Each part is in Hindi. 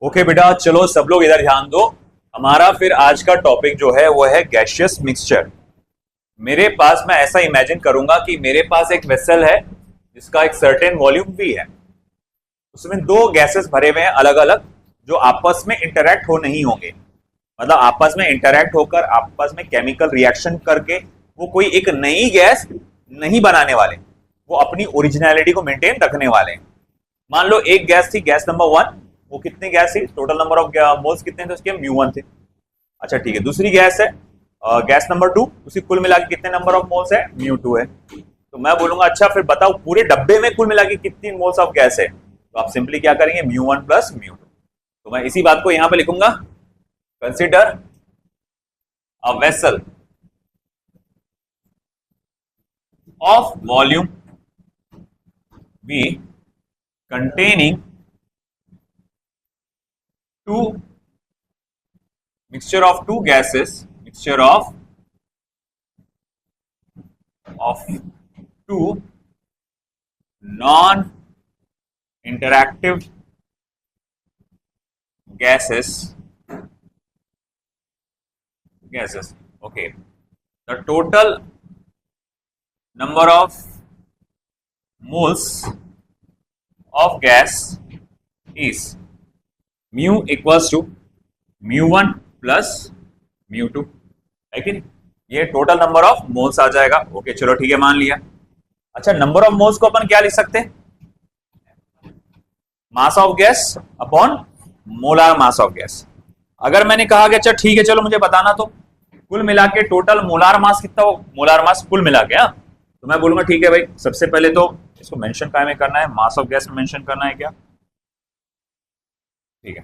ओके बेटा, चलो सब लोग इधर ध्यान दो। हमारा फिर आज का टॉपिक जो है वो है गैसियस मिक्सचर। मेरे पास, मैं ऐसा इमेजिन करूंगा कि मेरे पास एक वेसल है जिसका एक सर्टेन वॉल्यूम भी है, उसमें दो गैसेस भरे हुए हैं अलग अलग, जो आपस में इंटरैक्ट हो नहीं होंगे, मतलब आपस में इंटरैक्ट होकर आपस में केमिकल रिएक्शन करके वो कोई एक नई गैस नहीं बनाने वाले, वो अपनी ओरिजिनलिटी को मेंटेन रखने वाले हैं। मान लो एक गैस थी, गैस नंबर 1, वो कितनी गैस थी, टोटल नंबर ऑफ मोल्स कितने थे उसके, μ1 थे। अच्छा ठीक है, दूसरी गैस है गैस नंबर 2, उसकी कुल मिला के कितने नंबर ऑफ मोल्स है, μ2 है। तो मैं बोलूंगा अच्छा फिर बताओ पूरे डब्बे में कुल मिला के कितनी मोल्स ऑफ गैस है, तो आप सिंपली क्या करेंगे, μ1 प्लस μ2। तो मैं इसी बात को यहां पे लिखूंगा, consider a vessel of volume V containing mixture of two gases, mixture of two non-interactive gases. Okay, the total number of moles of gas is mu equals to μ1 plus μ2, है कि नहीं? ये टोटल नंबर ऑफ मोल्स आ जाएगा। ओके चलो ठीक है, मान लिया। अच्छा, नंबर ऑफ मोल्स को अपन क्या लिख सकते हैं, mass of gas upon molar mass of gas. अगर मैंने कहा कि अच्छा ठीक है चलो मुझे बताना तो कुल मिला के टोटल मोलार मास कितना हो, मोलार मास कुल मिला के, तो मैं बोलूंगा ठीक है भाई, सबसे पहले तो इसको मेंशन काय में करना है, मास ऑफ गैस में मेंशन करना है क्या, ठीक है।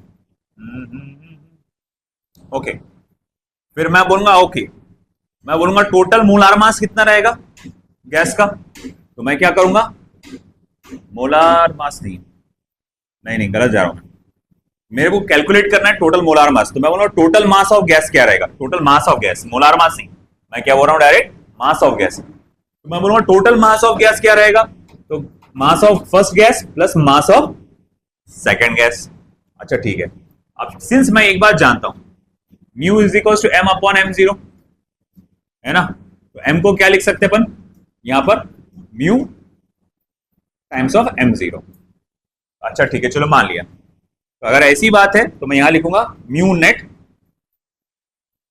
ओके, फिर मैं बोलूंगा टोटल मोलार मास कितना रहेगा गैस का, तो मैं क्या करूंगा, मोलार मास नहीं गलत जा रहा हूं, मेरे को कैलकुलेट करना है टोटल मोलार मास, तो मैं बोलूंगा टोटल मास ऑफ गैस क्या रहेगा, total mass of gas, molar mass नहीं, मैं क्या बोल रहा हूं डायरेक्ट मास ऑफ गैस। तो मैं बोलूंगा टोटल मास ऑफ गैस क्या रहेगा, तो mass of first gas plus mass of second gas. अच्छा ठीक है, अब सिंस मैं एक बात जानता हूं, mu is equal to M upon M zero, है ना, तो एम को क्या लिख सकते हैं अपन यहां पर, mu times of M zero. अच्छा ठीक है चलो मान लिया, तो अगर ऐसी बात है तो मैं यहां लिखूंगा mu net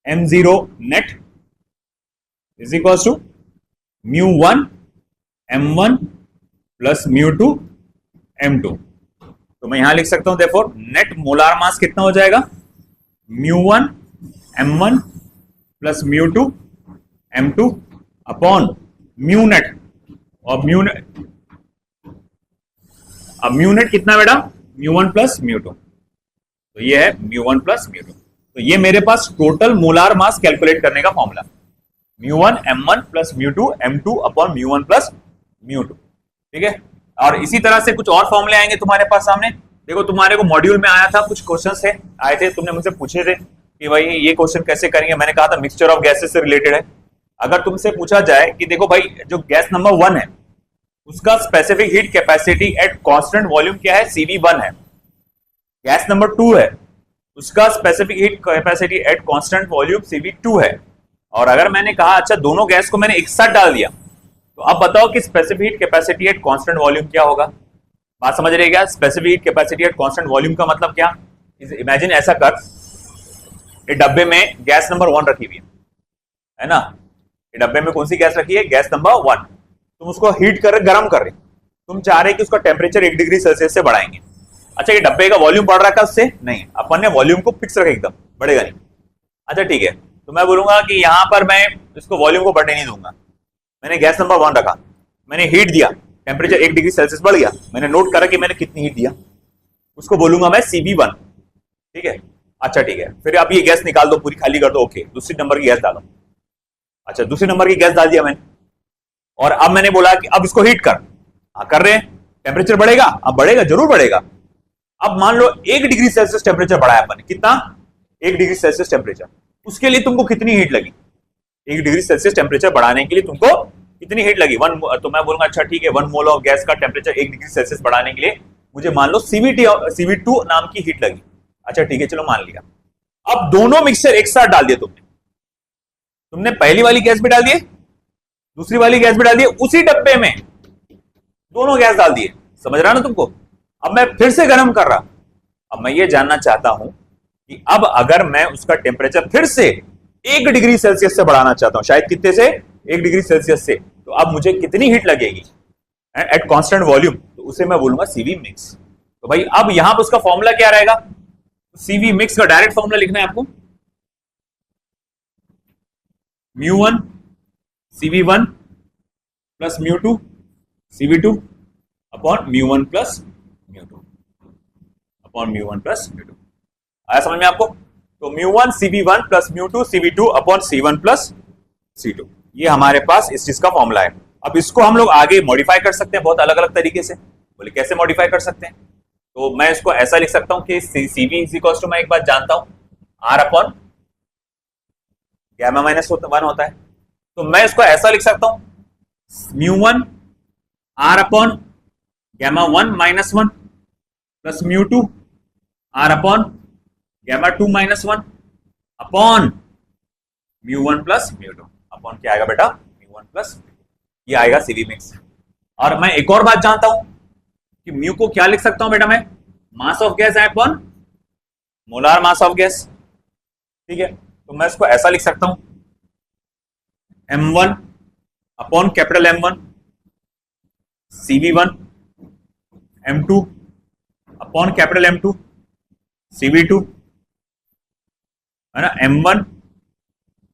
M zero net is equal to μ1 m1 plus μ2 m2। तो मैं यहां लिख सकता हूं देयरफॉर नेट मोलार मास कितना हो जाएगा, μ1 m1 plus μ2 m2 upon mu net, और म्यू नेट कितना बेटा, μ1 प्लस μ2, तो ये है μ1 प्लस μ2। तो ये मेरे पास टोटल मोलार मास कैलकुलेट करने का formula, μ1 m1 plus μ2 m2 upon μ1 plus μ2, ठीक है। और इसी तरह से कुछ और फॉर्मूले आएंगे तुम्हारे पास सामने। देखो तुम्हारे को मॉड्यूल में आया था, कुछ क्वेश्चंस थे आए थे, तुमने मुझसे पूछे थे कि भाई ये क्वेश्चन कैसे करेंगे, मैंने कहा था मिक्सचर ऑफ गैसेस से रिलेटेड है। अगर तुमसे पूछा जाए कि देखो भाई जो गैस नंबर 1 है उसका specific heat capacity at constant volume क्या है, CV1 है। गैस नंबर 2 है, उसका specific heat capacity at constant volume CV2 है। और अगर मैंने कहा अच्छा दोनों गैस को मैंने एक साथ डाल दिया, तो अब बताओ कि specific heat capacity at constant volume क्या होगा। बात समझ रहे क्या, specific heat capacity at constant volume का मतलब क्या, इमेजिन ऐसा कर, ये डब्बे में गैस नंबर 1 रखी हुई है ना, ये डब्बे में कौन सी गैस रखी है, गैस नंबर 1। तुम उसको हीट कर गर्म कर रहे, तुम चाह रहे कि उसका टेम्परेचर 1 डिग्री सेल्सियस से बढ़ाएंगे। अच्छा ये डब्बे का वॉल्यूम बढ़ रखा है उससे, नहीं, अपन ने वॉल्यूम को फिक्स रखा, एकदम बढ़ेगा नहीं। अच्छा ठीक है, तो मैं बोलूंगा कि यहां पर मैं इसको वॉल्यूम को बढ़ने नहीं दूंगा। मैंने गैस नंबर 1 रखा, मैंने हीट दिया, टेम्परेचर 1 डिग्री सेल्सियस बढ़ गया, मैंने नोट करा कि मैंने कितनी हीट दिया, उसको बोलूंगा मैं CV1, ठीक है। अच्छा ठीक है, फिर अब ये गैस निकाल दो, पूरी खाली कर दो, ओके दूसरी नंबर की गैस डालो। अच्छा दूसरी नंबर की गैस डाल दिया मैंने, और अब मैंने बोला कि अब इसको हीट कर, हाँ कर रहे हैं, टेम्परेचर बढ़ेगा, अब बढ़ेगा, जरूर बढ़ेगा। अब मान लो 1 डिग्री सेल्सियस टेम्परेचर बढ़ाया अपन, कितना, 1 डिग्री सेल्सियस टेम्परेचर, उसके लिए तुमको कितनी हीट लगी, 1 डिग्री सेल्सियस टेम्परेचर बढ़ाने के लिए तुमको कितनी हीट लगी, 1। तो मैं बोलूंगा अच्छा ठीक है 1 मोल ऑफ गैस का टेम्परेचर 1 डिग्री सेल्सियस बढ़ाने के लिए मुझे मान लो CV2 नाम की हीट लगी। अच्छा ठीक है, चलो मान लिया। अब दोनों मिक्सचर एक साथ डाल दिए तुमने पहली वाली गैस भी डाल दिए, दूसरी वाली गैस भी डाल दिए, उसी डब्बे में दोनों गैस डाल दिए। समझ रहा ना तुमको? अब मैं फिर से गर्म कर रहा। अब मैं ये जानना चाहता हूं कि अब अगर मैं उसका टेम्परेचर फिर से 1 डिग्री सेल्सियस से बढ़ाना चाहता हूं, शायद कितने से, 1 डिग्री सेल्सियस से, तो अब मुझे कितनी हीट लगेगी एट कांस्टेंट वॉल्यूम? तो उसे मैं बोलूंगा सीवी मिक्स। तो भाई अब यहां पर उसका फॉर्मूला क्या रहेगा? सीवी मिक्स का डायरेक्ट फॉर्मूला लिखना है आपको, μ1 CV1 plus μ2 CV2 upon μ1 plus μ2 upon μ1 plus μ2। आया समझ में आपको? तो μ1 CV1 plus μ2 CV2 upon C1 plus C2, ये हमारे पास इस चीज का फॉर्मूला है। अब इसको हम लोग आगे मॉडिफाई कर सकते हैं बहुत अलग अलग तरीके से। बोले कैसे मॉडिफाई कर सकते हैं? तो मैं इसको ऐसा लिख सकता हूं कि CV इज इक्वल टू, मैं एक बात जानता हूं, R अपॉन गैमा माइनस 1 होता है। तो मैं इसको ऐसा लिख सकता हूं, μ1 R upon gamma 1 minus 1 plus μ2 R upon gamma 2 minus 1 upon μ1 plus μ2 upon क्या आएगा बेटा? μ1 प्लस, ये आएगा सीवी मिक्स। और मैं एक और बात जानता हूं कि म्यू को क्या लिख सकता हूं बेटा मैं? मास ऑफ गैस है upon molar mass of gas. ठीक है, तो मैं इसको ऐसा लिख सकता हूं, m1 upon capital M1 CV1 m2 upon capital M2 CV2, है ना, m1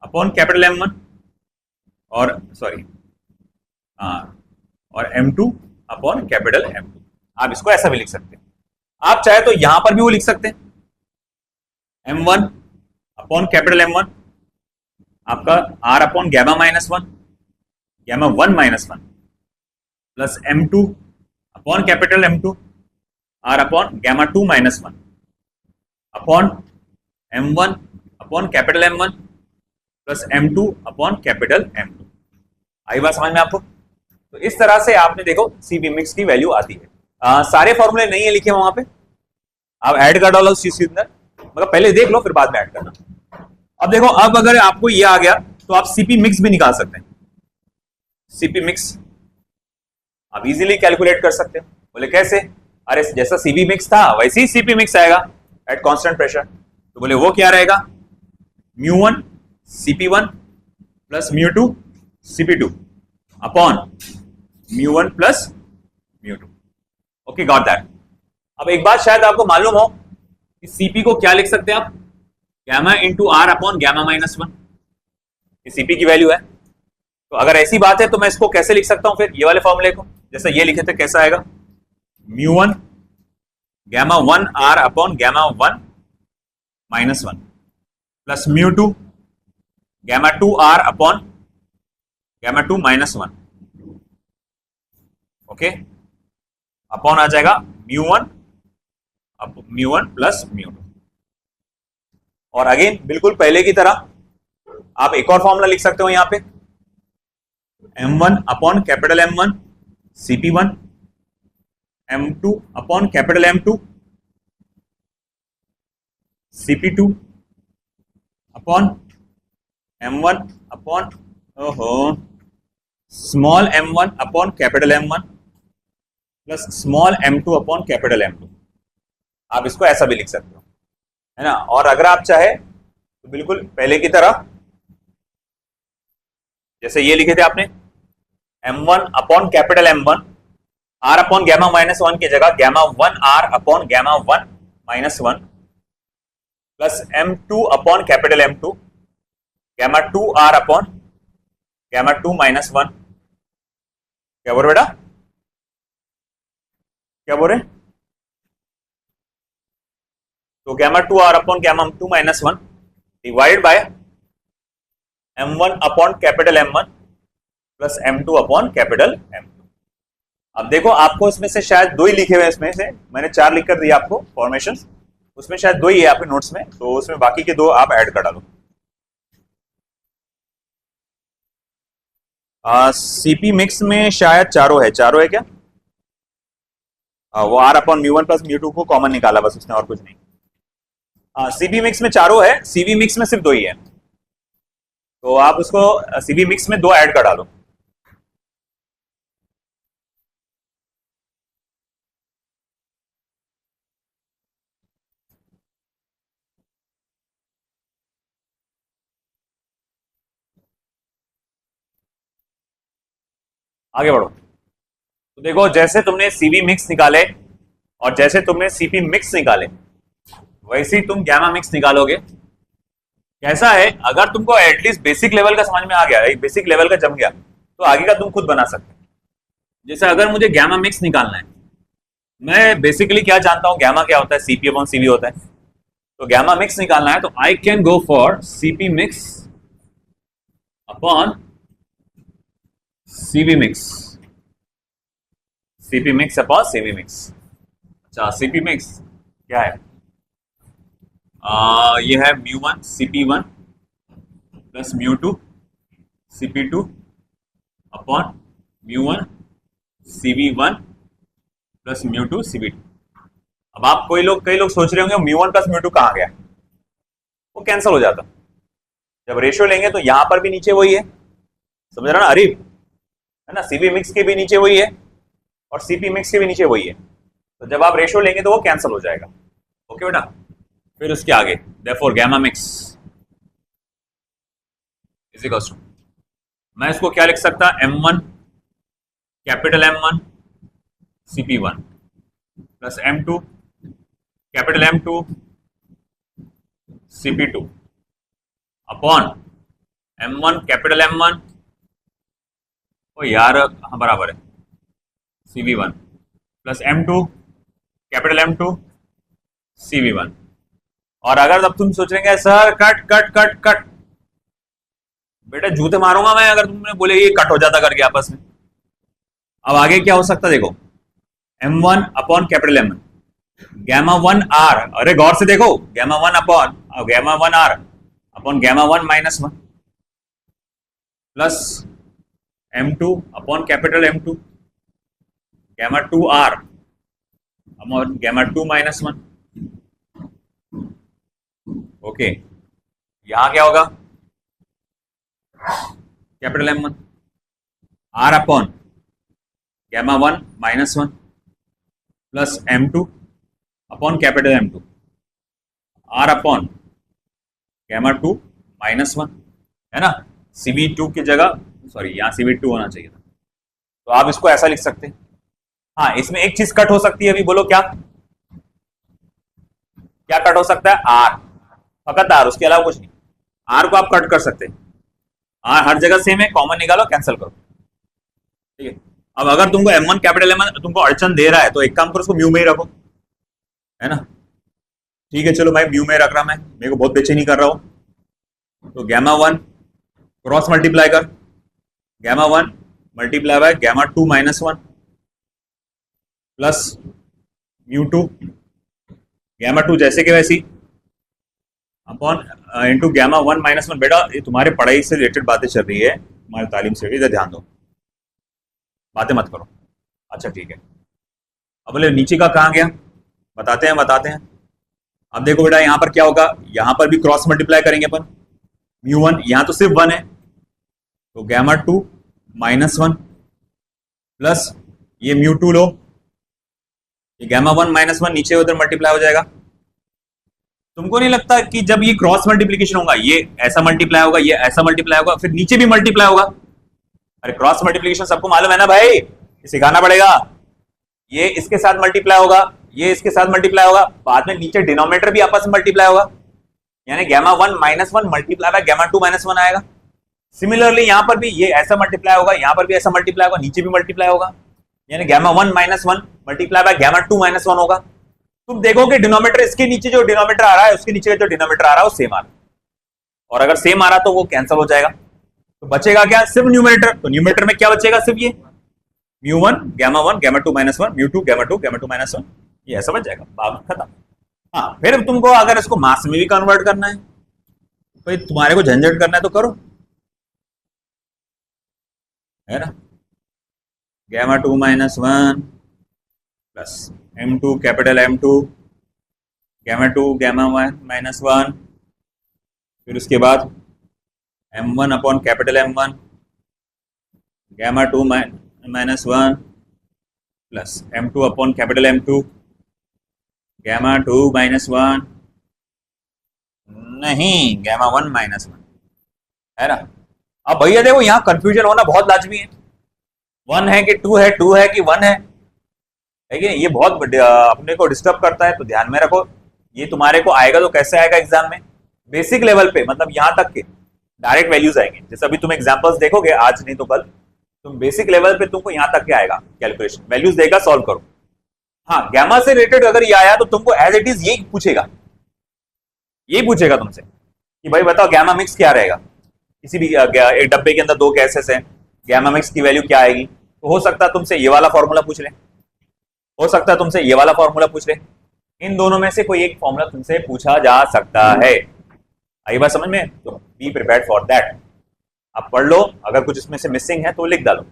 अपॉन कैपिटल M1 और सॉरी और m2 अपॉन कैपिटल M2। आप इसको ऐसा भी लिख सकते हैं। आप चाहे तो यहां पर भी वो लिख सकते हैं, m1 अपॉन कैपिटल M1 आपका R upon gamma minus 1, gamma 1 minus 1 plus m2 upon capital M2 R upon gamma 2 minus 1 upon m1 upon capital M1 plus m2 upon capital M2। आई बात समझ में आपको? तो इस तरह से आपने देखो सीवी मिक्स की वैल्यू आती है। सारे फॉर्मूले नहीं है लिखे वहां पे, आप ऐड कर डालो उस चीज के अंदर, मतलब पहले देख लो फिर बाद में ऐड करना। अब देखो, अब अगर आपको ये आ गया तो आप सीपी मिक्स भी निकाल सकते हैं। सीपी मिक्स आप इजीली कैलकुलेट कर सकते हैं। बोले कैसे? अरे जैसा सीवी मिक्स था वैसे ही सीपी मिक्स आएगा एट कांस्टेंट प्रेशर। तो बोले वो क्या रहेगा? μ1 CP1 plus μ2 CP2 upon μ1 plus μ2। Okay, got that. अब एक बात शायद आपको मालूम हो कि सीपी को क्या लिख सकते हैं आप? Gamma into R upon gamma minus 1, ये सीपी की वैल्यू है। तो अगर ऐसी बात है तो मैं इसको कैसे लिख सकता हूं फिर, ये वाले फॉर्मूले को जैसे ये लिखे थे, कैसा आएगा? μ1 gamma 1 R upon gamma 1 minus 1 plus μ2 gamma 2 R upon gamma 2 minus 1, okay, upon आ जाएगा μ1 प्लस μ2। और अगेन बिल्कुल पहले की तरह आप एक और फॉर्मूला लिख सकते हो यहां पे, m1 upon capital M1 CP1 m2 upon capital M2 CP2 upon m1 upon small m1 upon capital M1 plus small m2 upon capital M2। आप इसको ऐसा भी लिख सकते हो, है ना। और अगर आप चाहे तो बिल्कुल पहले की तरह जैसे ये लिखे थे आपने, m1 upon capital M1 r upon gamma minus 1 की जगह gamma 1 r upon gamma 1 minus 1 plus m2 upon capital M2 gamma 2 r upon gamma 2 minus 1। क्या बोल रहे बेटा? क्या बोल रहे? तो gamma 2 r upon gamma 2 minus 1 divide by m1 upon capital M1 plus m2 upon capital M2। अब देखो आपको इसमें से शायद दो ही लिखे हुए, इसमें से मैंने 4 लिख कर दिया आपको फॉर्मेशन, उसमें शायद दो ही है आपके नोट्स में, तो उसमें बाकी के 2 आप ऐड कर डालो। सीपी मिक्स में शायद चारों है क्या? वो r अपॉन μ1 प्लस μ2 को कॉमन निकाला बस उसने, और कुछ नहीं। सीबी मिक्स में चारों है, सीबी मिक्स में सिर्फ दो ही है, तो आप उसको सीबी मिक्स में दो ऐड कर डालो। आगे बढ़ो। तो देखो जैसे तुमने सीबी मिक्स निकाले और जैसे तुमने सीपी मिक्स निकाले, वैसे ही तुम गैमा मिक्स निकालोगे। कैसा है, अगर तुमको एटलीस्ट बेसिक लेवल का समझ में आ गया, एक बेसिक लेवल का जम गया, तो आगे का तुम खुद बना सकते हो। जैसे अगर मुझे गैमा मिक्स निकालना है, मैं बेसिकली क्या जानता हूं, गैमा क्या होता है, सीपी अपॉन सीबी होता है। तो गैमा मिक्स निकालना है तो I can go for CP mix upon CB mix, CP mix upon CB mix. अच्छा, सीपी मिक्स क्या है, ये है mu one CP one plus mu two CP two upon mu one CB one plus mu two CB two. अब आप कई लोग सोच रहे होंगे mu one plus mu two कहां गया, वो कैंसिल हो जाता। जब रेशियो लेंगे तो यहां पर भी नीचे वही है, समझ रहा ना अरीब, है ना, सीबी मिक्स के भी नीचे वही है और सीपी मिक्स के भी नीचे वही है। तो जब आप रेशियो लेंगे तो वो कैंसिल हो जाएगा। ओके बेटा, फिर उसके आगे therefore gamma mix is equals to, मैं इसको क्या लिख सकता, M1 capital M1 CP1 plus M2 capital M2 CP2 upon M1 capital M1, ओ यार हाँ बराबर है, CV1 plus M2 capital M2 CV1। और अगर अब तुम सोच रहे sir cut cut cut cut, बेटा जूते मारूंगा मैं अगर तुमने बोले ये कट हो जाता करके आपस में। अब आगे क्या हो सकता देखो, M1 upon capital M1 gamma one R, अरे गौर से देखो, gamma one R upon gamma one minus one plus M2 upon capital M2 gamma two R upon gamma two minus one. Okay, यहां क्या होगा, capital M1 R upon gamma one minus one plus M2 upon capital M2 R upon gamma two minus one, है ना। CB2 की जगह, सॉरी यहाँ CB2 होना चाहिए था, तो आप इसको ऐसा लिख सकते हैं। हाँ, इसमें एक चीज कट हो सकती है, अभी बोलो क्या क्या कट हो सकता है, आर, फकत आर, उसके अलावा कुछ नहीं। आर को आप कट कर सकते हैं, आर हर जगह सेम है, कॉमन निकालो कैंसिल करो, ठीक है। अब अगर तुमको M1 कैपिटल M1 तुमको अड़चन दे रहा है तो एक काम करो, उसको म्यू में ही रखो, है ना। ठीक है, चलो भाई म्यू में रख रहा, मैं मेरे को बहुत बेचैनी कर रहा हूं। तो गैमा वन क्रॉस मल्टीप्लाई कर, gamma one multiply by gamma two minus one plus mu two gamma two जैसे कि वैसी upon into gamma one minus one. बेटा ये तुम्हारे पढ़ाई से रिलेटेड बातें चल रही है, तुम्हारी तालीम से, इधर ध्यान दो, बातें मत करो। अच्छा ठीक है, अब बोले नीचे का कहाँ गया, बताते हैं। अब देखो बेटा यहां पर क्या होगा, यहां पर भी क्रॉस मल्टीप्लाई करेंगे अपन, म्यू वन यहां तो सिर्फ वन है, तो gamma two minus one plus ये म्यू टू लो, ये गैमा वन माइनस वन नीचे उधर मल्टीप्लाई हो जाएगा। तुमको नहीं लगता कि जब ये क्रॉस मल्टीप्लीकेशन होगा, ये ऐसा मल्टीप्लाई होगा, ये ऐसा मल्टीप्लाई होगा, फिर नीचे भी मल्टीप्लाई होगा। अरे क्रॉस मल्टीप्लीकेशन सबको मालूम है ना भाई, सिखाना पड़ेगा। ये इसके साथ मल्टीप्लाई होगा, ये इसके साथ मल्टीप्लाई होगा, बाद में नीचे डिनोमिनेटर भी आपस में मल्टीप्लाई होगा, यानी gamma one minus one multiply by gamma two minus one आएगा। सिमिलरली यहां पर भी ये ऐसा मल्टीप्लाई होगा, यहां पर भी ऐसा मल्टीप्लाई होगा, नीचे भी मल्टीप्लाई होगा, यानी gamma one minus one multiply by gamma two minus one होगा। तुम देखोगे डिनोमिनेटर, इसके नीचे जो डिनोमिनेटर आ रहा है उसके नीचे जो डिनोमिनेटर आ रहा है वो सेम आ रहा है, और अगर सेम आ रहा तो वो कैंसिल हो जाएगा, तो बचेगा क्या, सिर्फ न्यूमरेटर। तो न्यूमरेटर में क्या बचेगा, सिर्फ ये mu one gamma two minus one, mu two gamma two minus one, ये ऐसा बच जाएगा, बात खत्म। हाँ, फिर तुमको अगर इसको मास में भी कन्वर्ट करना है, भाई तुम्हारे को झंझट करना है तो करो, है ना। Gamma two minus one plus M2 capital M2 gamma 2 gamma 1 -1, फिर उसके बाद m1 upon capital M1 gamma 2 -1 plus m2 upon capital M2 gamma 2 -1, नहीं गैमा 1 -1, है ना। अब भैया देखो यहाँ कंफ्यूजन होना बहुत लाजमी है, 1 है कि 2 है, 2 है कि 1 है कि नहीं, ये बहुत अपने को डिस्टर्ब करता है, तो ध्यान में रखो। ये तुम्हारे को आएगा तो कैसे आएगा एग्जाम में, बेसिक लेवल पे, मतलब यहाँ तक के डायरेक्ट वैल्यूज आएंगे, जैसे अभी तुम एग्जांपल्स देखोगे आज नहीं तो कल, तुम बेसिक लेवल पे तुमको यहाँ तक के आएगा कैलकुलेशन, वैल्यूज देगा, सॉल्व करो। हाँ, गैमा से रिलेटेड अगर ये आया तो तुमको एज इट इज यही पूछेगा, यही पूछेगा तुमसे कि भाई बताओ गैमा मिक्स क्या रहेगा, किसी भी एक डब्बे के अंदर दो गैसेस हैं, गैमा मिक्स की वैल्यू क्या आएगी। तो हो सकता है तुमसे ये वाला फॉर्मूला पूछ ले, हो सकता है तुमसे ये वाला फॉर्मूला पूछ ले, इन दोनों में से कोई एक फॉर्मूला तुमसे पूछा जा सकता है। आई बात समझ में, तो बी प्रिपेयर्ड फॉर दैट। आप पढ़ लो, अगर कुछ इसमें से मिसिंग है तो लिख डालो।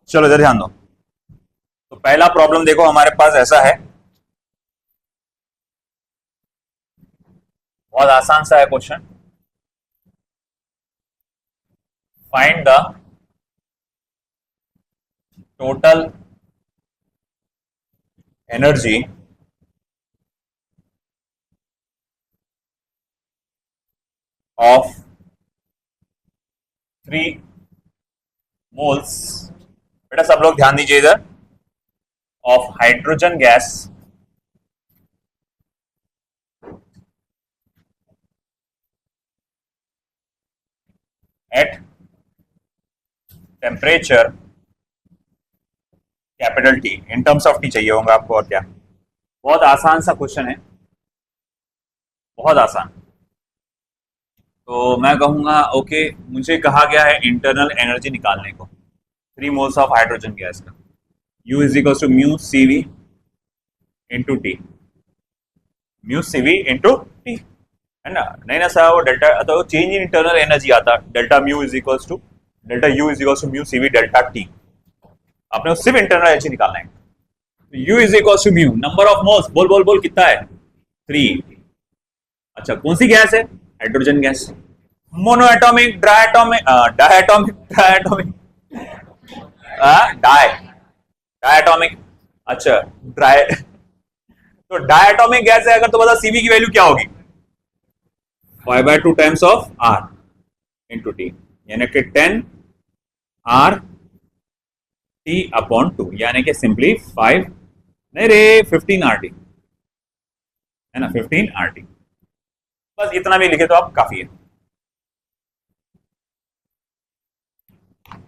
चलो इधर ध्यान दो। तो पहला प्रॉब्लम देखो हमारे पास ऐसा है, बहुत आसान सा है question. Find the total energy of 3 moles, बेटा सब लोग ध्यान दीजिए इधर, of hydrogen gas at temperature capital T, in terms of T चाहिए होगा आपको, और क्या। बहुत आसान सा क्वेश्चन है, बहुत आसान। तो मैं कहूंगा ओके, मुझे कहा गया है इंटरनल एनर्जी निकालने को 3 मोल्स ऑफ हाइड्रोजन गैस का, U is equal to mu C V into T, mu C V into T, है ना। नहीं ना सर, वो डेल्टा तो चेंज इन इंटरनल एनर्जी आता, delta mu is equal to delta U is equal to mu C V delta T, आपने सिर्फ इंटरनल एनर्जी निकालना है। U is equal to mu, number of moles, बोल बोल बोल कितना है 3। अच्छा कौन सी गैस है, hydrogen gas, mono atomic, diatomic, diatomic, diatomic, di diatomic, अच्छा ड्राई, तो डायटोमिक गैस है अगर, तो बता सीवी की वैल्यू क्या होगी, 5/2 times of R into T, यानी कि 10 आर टी अपॉन 2, यानी कि सिंपली 5 नहीं रे 15 आर टी, है ना, 15 आर टी। बस इतना भी लिखे तो आप काफी है।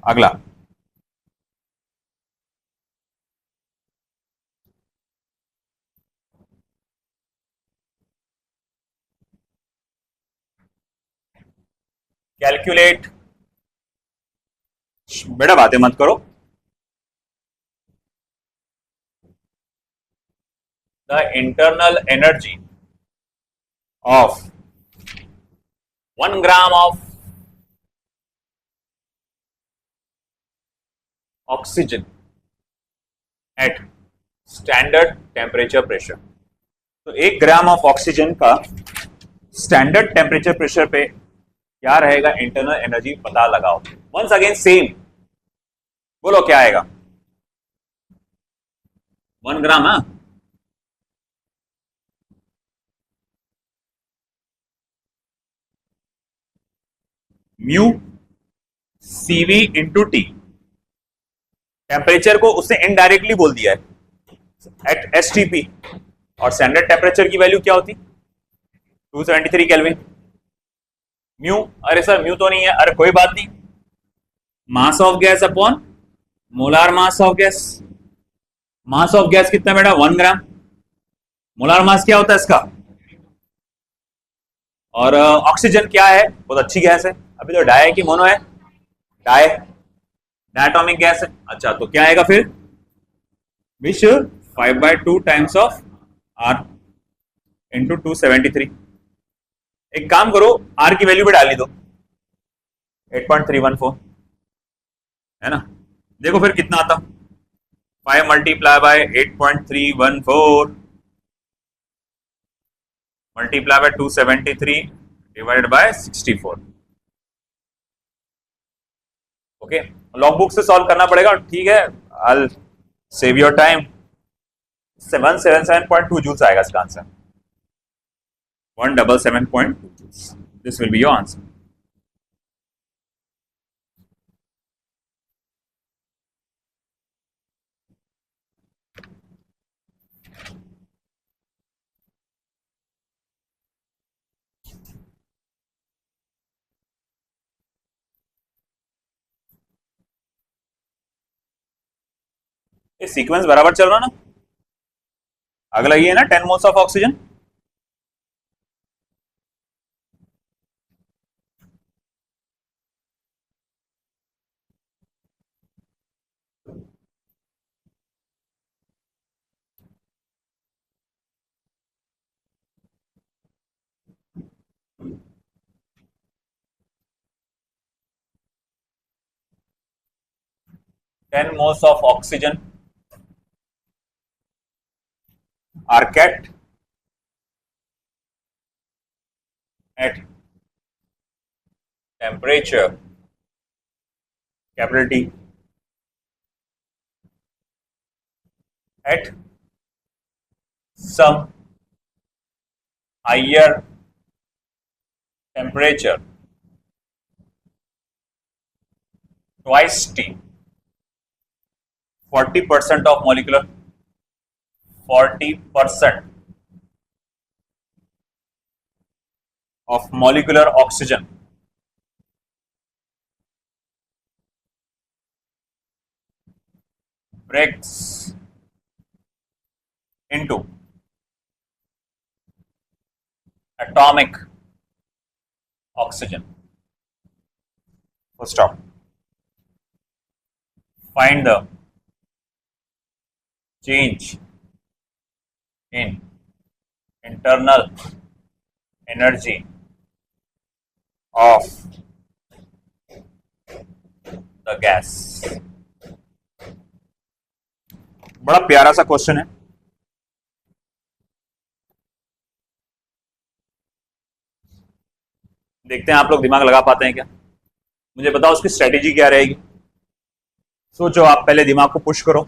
अगला, कैलकुलेट, बेटा बातें मत करो, the internal energy of 1 gram of oxygen at standard temperature pressure. तो 1 ग्राम ऑफ ऑक्सीजन का स्टैंडर्ड टेम्परेचर प्रेशर पे क्या रहेगा इंटरनल एनर्जी, पता लगाओ। वंस अगेन सेम, बोलो क्या आएगा, 1 ग्राम, हाँ mu CV into T, temperature को उसने इनडायरेक्टली बोल दिया है एट एसटीपी, और स्टैंडर्ड टेम्परेचर की वैल्यू क्या होती 273 केल्विन। म्यू, अरे सर म्यू तो नहीं है, अरे कोई बात नहीं, mass of gas upon molar mass of gas, mass of gas कितना बेटा 1 ग्राम, मोलार मास क्या होता है इसका, और ऑक्सीजन क्या है, बहुत अच्छी गैस है, अभी तो डाई है कि मोनो है, डाई, डायटोमिक गैस है। अच्छा तो क्या आएगा फिर, विच 5/2 टाइम्स ऑफ आर इंटू 273। एक काम करो, आर की वैल्यू भी डाल दी दो 8.314, है ना। देखो फिर कितना आता, 5 multiply by 8.314 multiply by 273 divided by 64। Okay, log book से सॉल्व करना पड़ेगा, ठीक है। I save your time. 177.2 joules आएगा इसका answer, 177.2 joules. This will be your answer. ये सीक्वेंस बराबर चल रहा ना। अगला ये है ना 10 moles of oxygen. Ten moles of oxygen are kept at temperature capital T at some higher temperature twice T, 40% of molecular 40% of molecular oxygen breaks into atomic oxygen. Full stop. Find the change in internal energy of the gas. बड़ा प्यारा सा क्वेश्चन है। देखते हैं आप लोग दिमाग लगा पाते हैं क्या। मुझे बताओ उसकी स्ट्रेटेजी क्या रहेगी। सोचो, आप पहले दिमाग को पुश करो।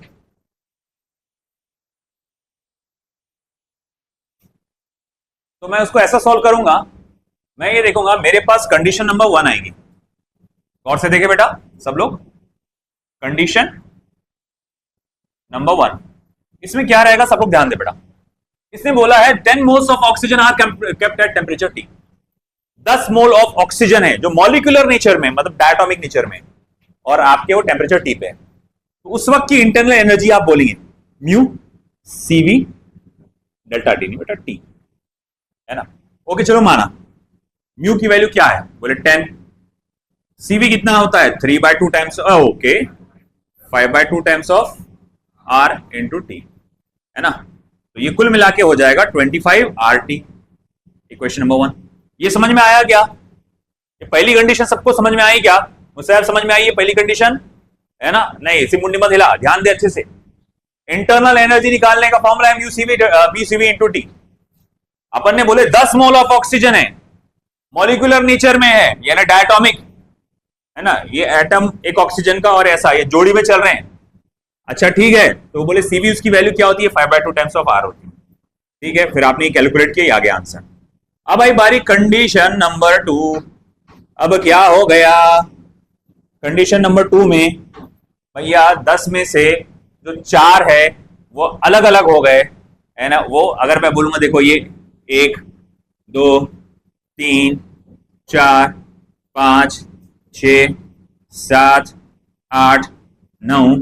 तो मैं उसको ऐसा सॉल्व करूंगा, मैं ये देखूंगा मेरे पास कंडीशन नंबर 1 आएगी। गौर से देखे बेटा सब लोग, कंडीशन नंबर 1 इसमें क्या रहेगा, सब लोग ध्यान दे बेटा। इसने बोला है 10 moles of oxygen are kept at temperature T। 10 mole of oxygen है जो मॉलिक्यूलर नेचर में, मतलब डायटोमिक नेचर में, और आपके वो टेम्परेचर T पे है। तो उस वक्त की इंटरनल एनर्जी आप बोलेंगे म्यू CV डेल्टा T, नहीं बेटा T, है ना। ओके चलो माना, म्यू की वैल्यू क्या है, बोले 10। CV कितना होता है 3/2 times, okay 5/2 times of R into T, है ना। तो ये कुल मिला के हो जाएगा 25 RT। इक्वेशन नंबर 1 ये समझ में आया क्या? ये पहली कंडीशन सबको समझ में आई क्या? मुझे समझ में आई है पहली कंडीशन, है ना। नहीं इसी मुंडी मत हिला, ध्यान दे अच्छे से। इंटरनल एनर्जी निकालने का फॉर्मूला है म्यू इंटू टी। अपन ने बोले 10 मोल ऑफ ऑक्सीजन है, मॉलिक्यूलर नेचर में है, यानी डायटोमिक, है ना। ये एटम एक ऑक्सीजन का और ऐसा, ये जोड़ी में चल रहे हैं। अच्छा ठीक है, तो बोले सीवी उसकी वैल्यू क्या होती है 5/2 टाइम्स ऑफ आर होती है। ठीक है, फिर आपने कैलकुलेट किया, आ गया आंसर। अब आई बारी कंडीशन नंबर 2। अब क्या हो गया कंडीशन नंबर 2 में, भैया 10 में से जो 4 है वो अलग अलग हो गए, है ना। वो अगर मैं बोलूंगा देखो ये 1 2 3 4 5 6 7 8 9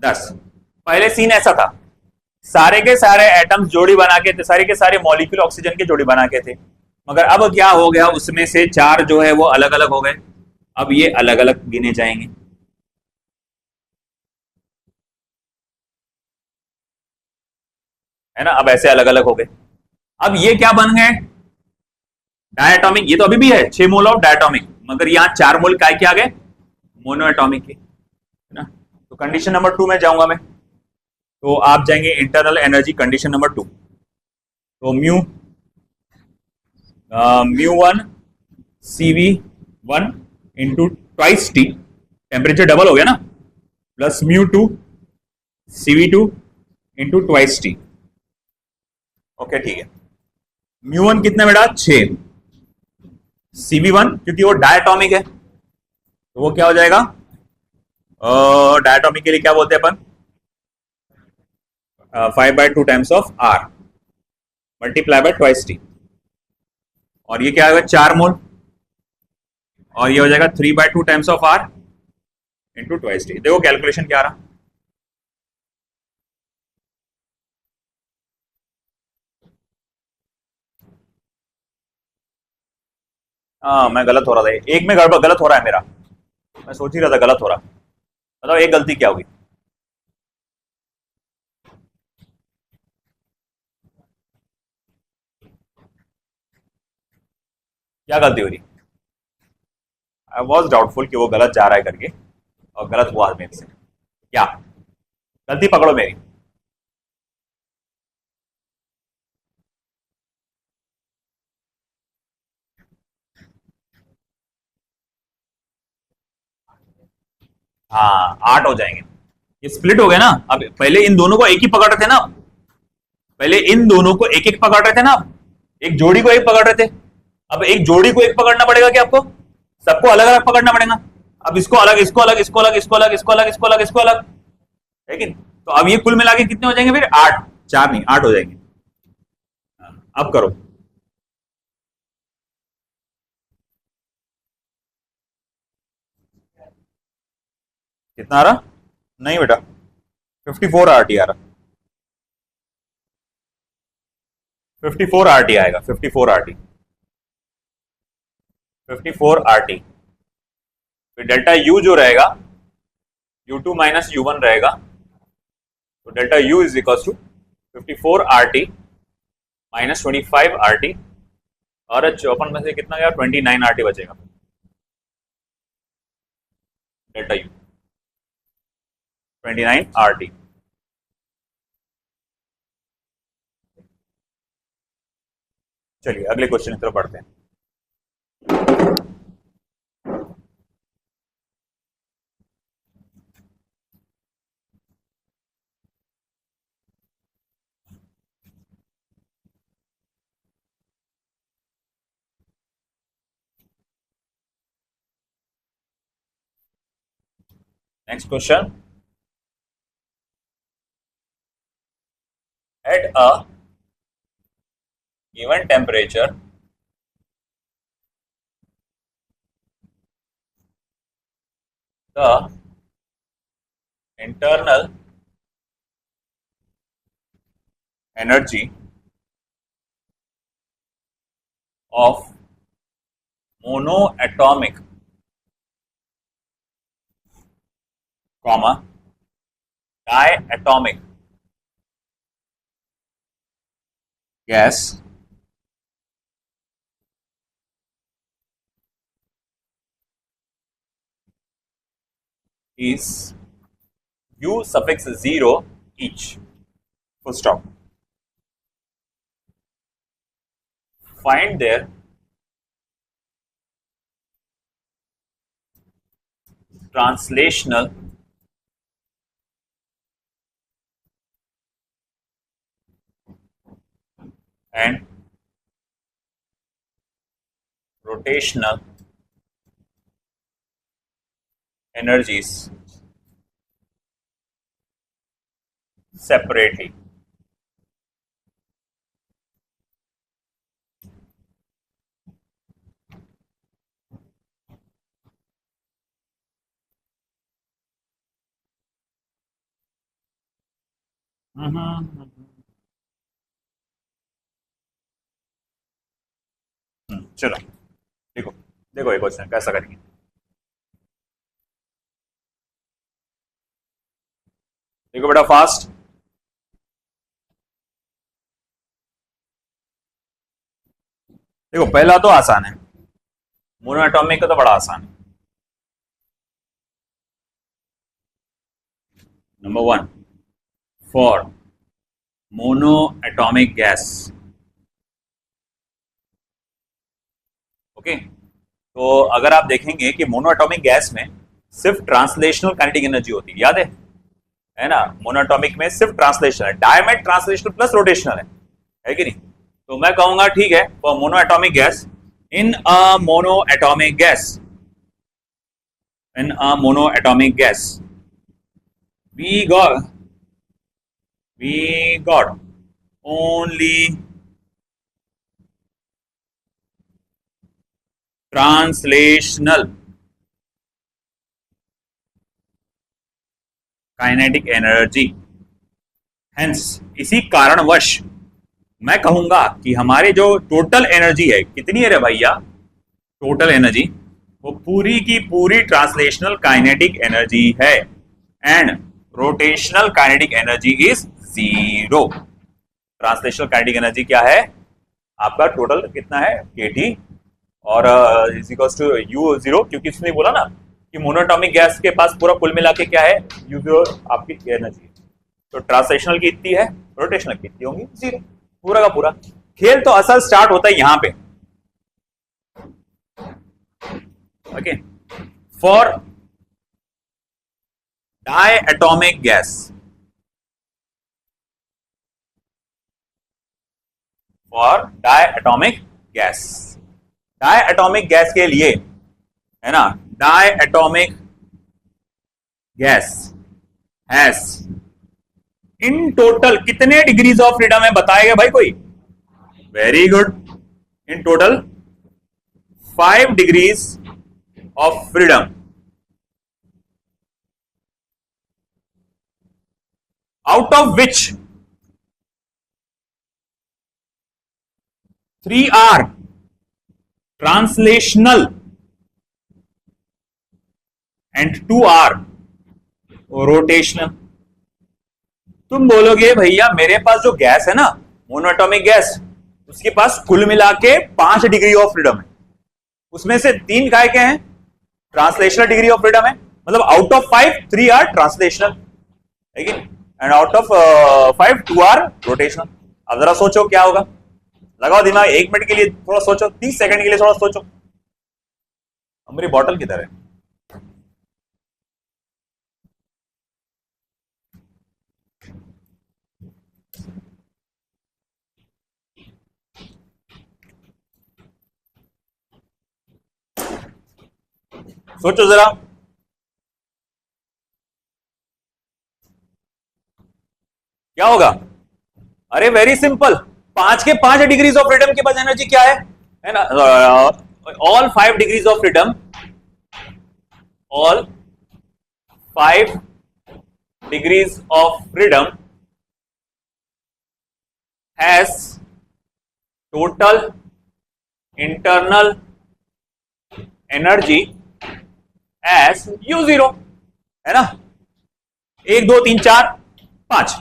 10। पहले सीन ऐसा था, सारे के सारे एटम्स जोड़ी बना के थे, सारे के सारे मॉलिक्यूल ऑक्सीजन के जोड़ी बना के थे। मगर अब क्या हो गया, उसमें से 4 जो है वो अलग अलग हो गए। अब ये अलग अलग गिने जाएंगे, है ना। अब ऐसे अलग अलग हो गए। अब ये क्या बन गए, डायटोमिक। ये तो अभी भी है 6 मोल ऑफ डायटोमिक, मगर यहां 4 मोल काय के आ गए, मोनो एटॉमिक के। ना। तो कंडीशन नंबर 2 में जाऊंगा मैं, तो आप जाएंगे इंटरनल एनर्जी कंडीशन नंबर 2। तो mu 1 CV1 into twice T, temperature double हो गया ना, plus mu 2 CV2 into twice T. Okay ठीक है। म्यू 1 कितना बेटा 6, CV1 क्योंकि वो डायटोमिक है तो वो क्या हो जाएगा, डायटोमिक के लिए क्या बोलते हैं अपन, 5/2 times of R multiply by twice T, और ये क्या होगा 4 मोल, और ये हो जाएगा 3/2 times of R into twice T. देखो कैलकुलेशन क्या आ रहा, हाँ मैं गलत हो रहा था, एक में गड़बड़ गलत हो रहा है मेरा, मैं सोच ही रहा था गलत हो रहा। बताओ एक गलती क्या होगी, क्या गलती हो रही, आई वॉज डाउटफुल कि वो गलत जा रहा है करके, और गलत हुआ मेरे से, क्या गलती पकड़ो मेरी। हाँ 8 हो जाएंगे, ये स्प्लिट हो गया ना। अब पहले इन दोनों को एक ही पकड़ रहे थे ना, पहले इन दोनों को एक एक पकड़ रहे थे ना, एक जोड़ी को एक पकड़ रहे थे, अब एक जोड़ी को एक पकड़ना पड़ेगा क्या आपको, सबको अलग अलग पकड़ना पड़ेगा। अब इसको अलग, इसको अलग, इसको अलग, इसको अलग, इसको अलग, इसको अलग, इसको अलग, लेकिन तो अब ये कुल मिला के कितने हो जाएंगे फिर 8, 4 नहीं 8 हो जाएंगे। अब करो, कितना आ रहा, नहीं बेटा 54 RT आ रहा, 54 RT आएगा, 54 RT, 54 RT। फिर डेल्टा यू जो रहेगा U2 - U1 रहेगा, तो delta U is equal to 54 RT -25 RT, और 54 में से कितना गया 29 RT बचेगा, डेल्टा यू 29 RT। चलिए अगले क्वेश्चन की तरफ बढ़ते हैं। Next question, at a given temperature the internal energy of monoatomic comma diatomic gas is U suffix 0 each, full stop. Find their translational and rotational energies separately. चलो देखो, देखो ये क्वेश्चन कैसा करेंगे। देखो बेटा फास्ट, देखो पहला तो आसान है, मोनोएटॉमिक का तो बड़ा आसान है। Number one, for mono atomic gas. Okay, तो अगर आप देखेंगे कि मोनो एटॉमिक गैस में सिर्फ ट्रांसलेशनल काइनेटिक एनर्जी होती है, याद है ना? मोनोएटॉमिक में सिर्फ ट्रांसलेशन है, डायमेट ट्रांसलेशनल प्लस रोटेशनल है कि नहीं? तो मैं कहूंगा ठीक है, for monoatomic gas, in a monoatomic gas, in a monoatomic gas we got only translational kinetic energy. Hence इसी कारणवश मैं कहूंगा कि हमारे जो टोटल एनर्जी है, कितनी है रे भैया? टोटल एनर्जी वो पूरी की पूरी ट्रांसलेशनल काइनेटिक एनर्जी है, and rotational kinetic energy is zero. Translational kinetic energy क्या है आपका? टोटल कितना है? kT, और is equals to U zero, क्योंकि उसने बोला ना कि मोनोटॉमिक गैस के पास पूरा कुल मिला के क्या है? यू जीरो आपकी एनर्जी। तो ट्रांसलेशनल की इतनी है, रोटेशनल की इतनी होंगी जीरो। पूरा का पूरा खेल तो असल स्टार्ट होता है यहां पे। Okay, for diatomic gas, for diatomic gas, diatomic gas के लिए है ना, diatomic gas has in total कितने डिग्रीज ऑफ फ्रीडम है बताएगा भाई कोई? Very good, in total 5 degrees of freedom, out of which 3 are translational and 2 are rotational। तुम बोलोगे भैया मेरे पास जो गैस है ना, मोनोएटॉमिक गैस, उसके पास कुल मिला के 5 डिग्री ऑफ फ्रीडम है, उसमें से 3 काय के हैं? ट्रांसलेशनल डिग्री ऑफ फ्रीडम है, मतलब आउट ऑफ 5 3 आर ट्रांसलेशनल है कि, and out of 5 2 R rotational. अब जरा सोचो क्या होगा, लगाओ दिमाग, 1 मिनट के लिए थोड़ा सोचो, 30 सेकंड के लिए थोड़ा सोचो। हमारी बॉटल किधर है? सोचो जरा, क्या होगा? अरे वेरी सिंपल, 5 के 5 डिग्रीज ऑफ फ्रीडम के पास एनर्जी क्या है ना? All 5 degrees of freedom, all 5 degrees of freedom has total internal energy S U zero, है ना? 1 2 3 4 5,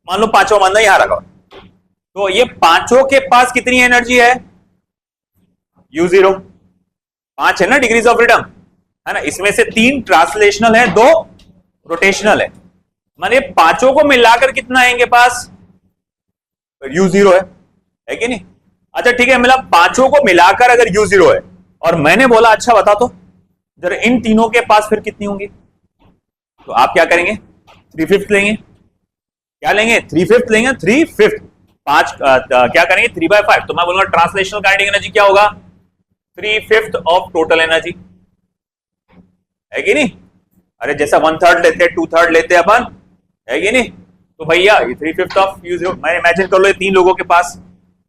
मान लो पांचवा बंदा यहां रखा, तो ये पांचों के पास कितनी एनर्जी है? You zero. 5 है ना डिग्रीज ऑफ फ्रीडम, है ना? इसमें से 3 ट्रांसलेशनल है, 2 रोटेशनल है, माने पांचों को मिलाकर कितना है इनके पास? यू जीरो है कि नहीं? अच्छा ठीक है, मतलब पांचों को मिलाकर अगर यू जीरो है, और मैंने बोला अच्छा बता तो जरा इन तीनों के पास फिर कितनी होंगी? तो आप क्या करेंगे? 3/5 लेंगे। क्या लेंगे? 3/5 लेंगे। 3/5 5 क्या करेंगे? 3/5। तो मैं बोलूंगा ट्रांसलेशनल काइनेटिक एनर्जी क्या होगा? 3/5 ऑफ टोटल एनर्जी, है कि नहीं? अरे जैसा 1/3 लेते हैं, 2/3 लेते हैं अपन, है कि नहीं? तो भैया 3/5 ऑफ यू जीरो, मैं इमेजिन कर लो ये 3 लोगों के पास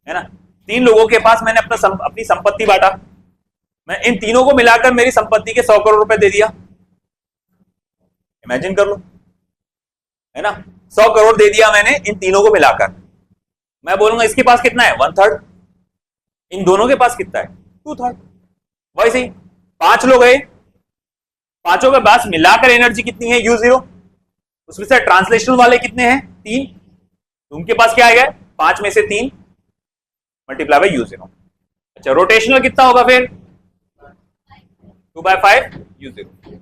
है ना, 3 लोगों के पास मैंने अपनी संपत्ति बांटा, मैं इन तीनों को मिलाकर मेरी संपत्ति के 100 करोड़ रुपए दे दिया, इमेजिन कर लो, है ना? 100 करोड़ दे दिया मैंने इन तीनों को मिलाकर। मैं बोलूंगा इसके पास कितना है? 1/3। इन दोनों के पास कितना है? 2/3। वैसे ही 5 लोग है, पांचों के पास मिलाकर एनर्जी कितनी है? You zero. उसमें से ट्रांसलेशनल वाले कितने हैं? 3। तो उनके पास क्या आएगा? 5 में से 3 मल्टीप्लाई बाय यू जीरो। अच्छा रोटेशनल कितना होगा फिर? 2/5 यू जीरो।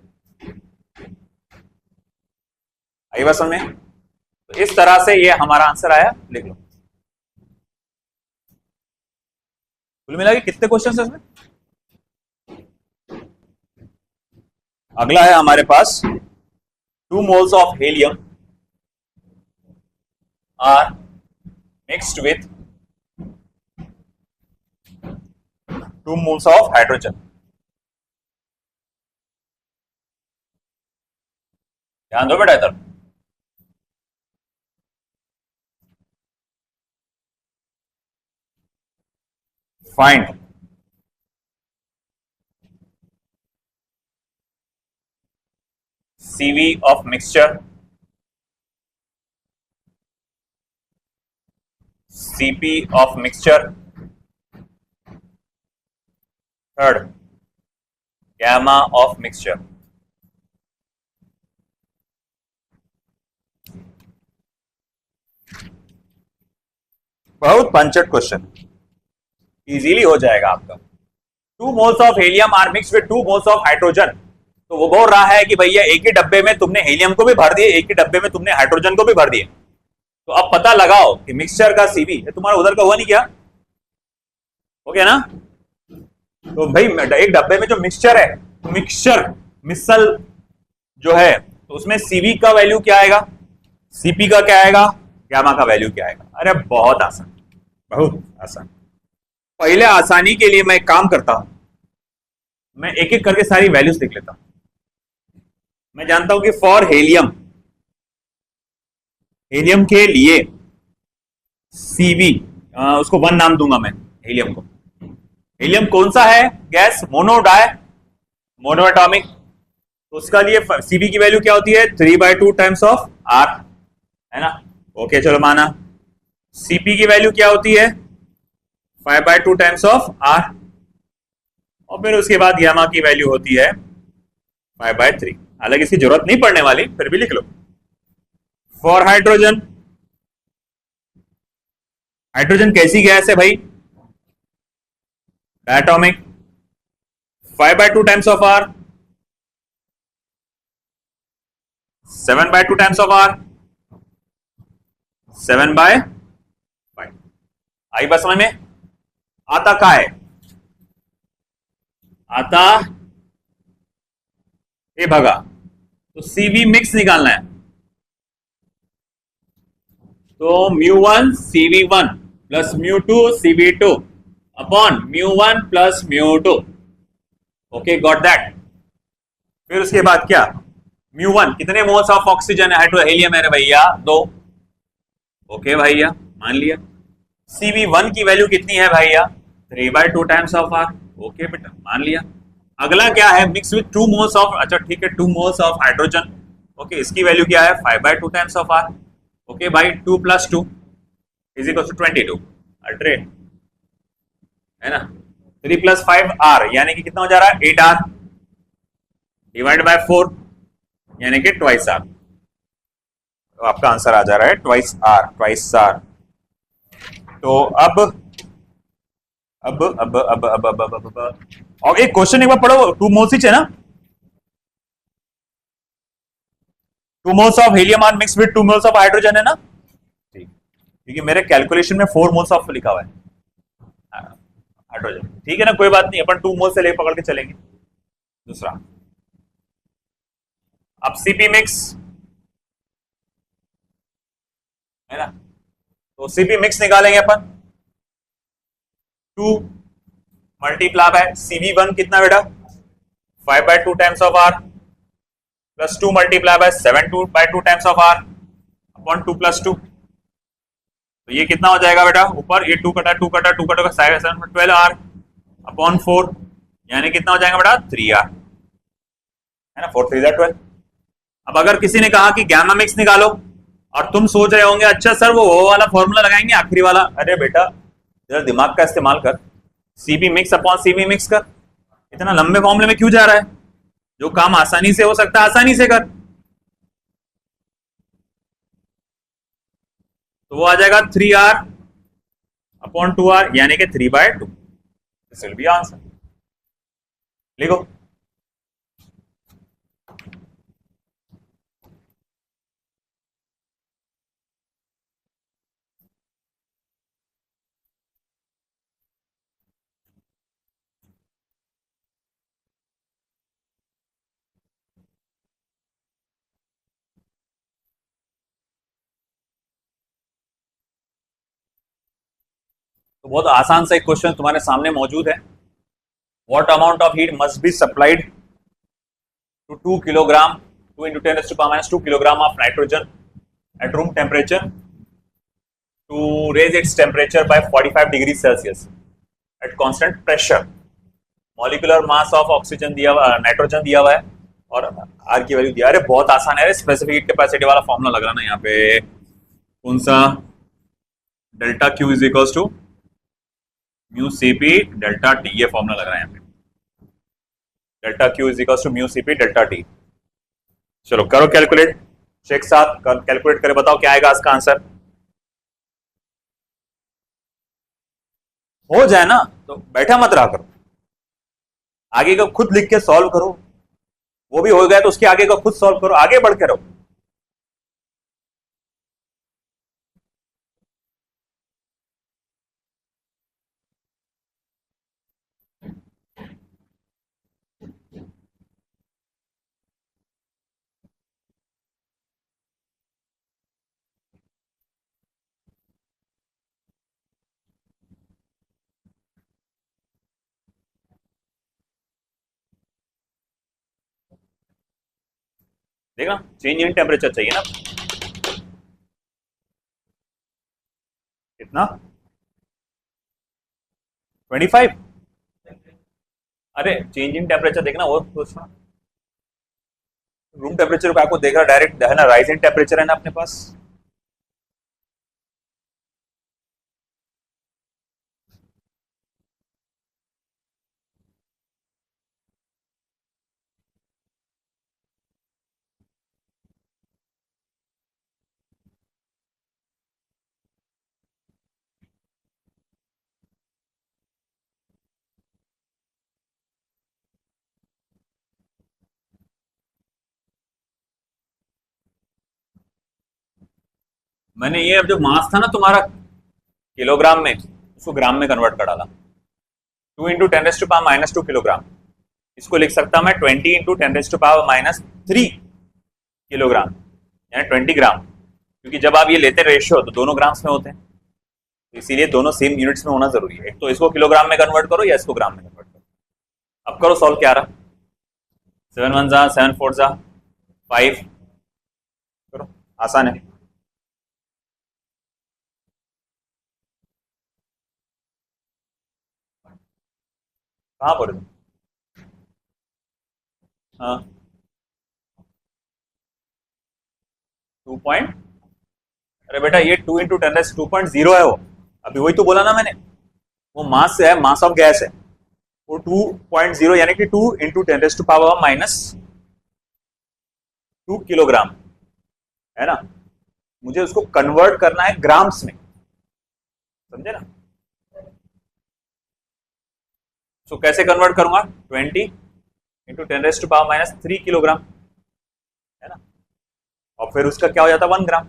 यही बात समझ में। तो इस तरह से ये हमारा आंसर आया, लिख लो। कुल मिला के कितने क्वेश्चन है इसमें? अगला है हमारे पास 2 moles of helium are mixed with 2 moles of hydrogen. ध्यान दो बेटा इधर। Find CV of mixture, CP of mixture, third gamma of mixture। बहुत पंचट क्वेश्चन, इजीली हो जाएगा आपका। 2 moles of helium are mixed with 2 moles of hydrogen। तो वो बोल रहा है कि भैया एक ही डब्बे में तुमने हीलियम को भी भर दिए, एक ही डब्बे में तुमने हाइड्रोजन को भी भर दिए। तो अब पता लगाओ कि मिक्सचर का सीवी, तुम्हारा उधर का हुआ नहीं क्या? हो गया ना? तो भाई एक डब्बे में जो मिक्सचर है, तो मिक्सचर मिसल जो है, तो उसमें सीवी का वैल्यू क्या आएगा, सीपी का क्या आएगा, गामा का वैल्यू क्या आएगा। अरे बहुत आसान, बहुत आसान। पहले आसानी के लिए मैं एक काम करता हूं, मैं एक एक करके सारी वैल्यूज लिख लेता हूं। मैं जानता हूं कि फॉर हेलियम, हेलियम के लिए सीवी, उसको 1 नाम दूंगा मैं हेलियम को। हेलियम कौन सा है gas? Mono di monoatomic. तो उसका लिए सीवी की वैल्यू क्या होती है? 3/2 टाइम्स ऑफ आर, है ना? ओके चलो माना। सीपी की वैल्यू क्या होती है? 5/2 टाइम्स ऑफ आर। और फिर उसके बाद गामा की वैल्यू होती है 5/3। हालांकि इसकी जरूरत नहीं पड़ने वाली, फिर भी लिख लो। फॉर हाइड्रोजन, हाइड्रोजन कैसी गैस है भाई? Diatomic. 5/2 times of R, 7/2 times of R, 7/5। आई बात समझ में? आता का है? आता ए भगा, तो सीवी मिक्स निकालना है। तो μ1 CV1 plus μ2 CV2 upon μ1 plus μ2। Okay got that. फिर उसके बाद क्या? μ1 कितने मोल्स ऑफ ऑक्सीजन है, हाइड्रोहीलियम है भैया? 2। ओके भैया मान लिया। CV1 की वैल्यू कितनी है भैया? 3/2 टाइम्स ऑफ आर। ओके बेटा मान लिया। अगला क्या है? मिक्स विथ 2 मोल्स ऑफ, अच्छा ठीक है, 2 मोल्स ऑफ हाइड्रोजन। ओके इसकी वैल्यू क्या है? 5/2 टाइम्स ऑफ आर। ओके भाई 2 + 2 इज इक्वल टू 22। अल्ट्रे है ना? 3 + 5 आर, यानी कि कितना हो जा रहा है? 8 आर डिवाइड बाय 4, यानी कि ट्वाइस आर। तो आपका आंसर आ जा रहा है ट्वाइस आर, ट्वाइस आर। तो अब और एक क्वेश्चन एक बार पढ़ो। 2 मोल्स है ना? 2 moles of helium are mix with 2 moles of hydrogen, है ना? ठीक, क्योंकि मेरे कैलकुलेशन में 4 मोल्स ऑफ लिखा हुआ है हाइड्रोजन। ठीक है ना, कोई बात नहीं, अपन 2 मोल्स से ले पकड़ के चलेंगे। दूसरा, अब सीपी मिक्स है ना, तो सीपी मिक्स निकालेंगे अपन। 2 मल्टीप्लाई बाय CV1 कितना बेटा? 5/2 times of R plus 2 multiply by 7/2 times of R upon 2 + 2। तो ये कितना हो जाएगा बेटा? ऊपर ये 2 कटा 2 कटा 2 कटा 7 12 आर अपॉन 4, यानी कितना हो जाएगा बेटा? 3 आर, है ना? 4 3 12। अब अगर किसी ने कहा कि गैमा मिक्स निकालो, और तुम सोच रहे होंगे अच्छा सर वो वाला फॉर्मूला लगाएंगे आखिरी वाला। अरे बेटा जरा दिमाग का इस्तेमाल कर, CP mix upon CV mix कर। इतना लंबे फॉर्मूले में क्यों जा रहा है? जो काम आसानी से हो सकता है आसानी से कर। तो वो आ जाएगा 3R अपॉन 2R, यानी कि 3/2। This will B answer. लिखो। तो बहुत आसान सा एक क्वेश्चन तुम्हारे सामने मौजूद है। What amount of heat must be supplied to 2 kilogram 2 into 10 raised to power minus 2 kilogram of nitrogen at room temperature to raise its temperature by 45 degrees Celsius at constant pressure। Molecular mass of oxygen दिया हुआ, नाइट्रोजन दिया हुआ है और आर की वैल्यू दिया। अरे बहुत आसान है, स्पेसिफिक हीट कैपेसिटी वाला फॉर्मूला लग रहा ना यहाँ पे। कौन सा? Delta Q is equals to mu CP delta T, ये फॉर्मूला लग रहा है यहाँ पे। Delta Q is equals to mu CP delta T. चलो करो कैलकुलेट, चेक साथ कैलकुलेट करे, बताओ क्या आएगा इसका आंसर। हो जाए ना तो बैठा मत रहा करो, आगे का खुद लिख के सॉल्व करो। वो भी हो गया तो उसके आगे का खुद सॉल्व करो, आगे बढ़ के रहो। देखना चेंज इन टेम्परेचर चाहिए ना, कितना 25। अरे चेंज इन टेम्परेचर देखना, वो सोचना रूम टेम्परेचर को आपको देख रहा डायरेक्ट है ना, राइज इन टेम्परेचर है ना अपने पास। मैंने ये अब जो मास था ना तुम्हारा किलोग्राम में, उसको ग्राम में कन्वर्ट कर डाला। 2 इंटू 10⁻⁻² किलोग्राम, इसको लिख सकता मैं 20 इंटू 10⁻³ किलोग्राम, यानी 20 ग्राम। क्योंकि जब आप ये लेते रेशियो तो दोनों ग्राम्स में होते हैं, तो इसीलिए दोनों सेम यूनिट्स में होना जरूरी है। एक तो इसको किलोग्राम में कन्वर्ट करो या इसको ग्राम में कन्वर्ट करो। अब करो सॉल्व, क्या रहा 7 1 जा 7 4 जा 5, करो आसान है। कहाँ पर तुम? हाँ 2 पॉइंट, अरे बेटा ये 2 इंटू 10⁻².0 है वो, अभी वही तो बोला ना मैंने। वो मास से है, मास ऑफ गैस है, वो 2.0 यानी कि 2 इंटू 10⁻²2 किलोग्राम है ना। मुझे उसको कन्वर्ट करना है ग्राम्स में, समझे ना। तो कैसे कन्वर्ट करूंगा? 20 इंटू 10⁻³ किलोग्राम है ना, और फिर उसका क्या हो जाता है 1 ग्राम,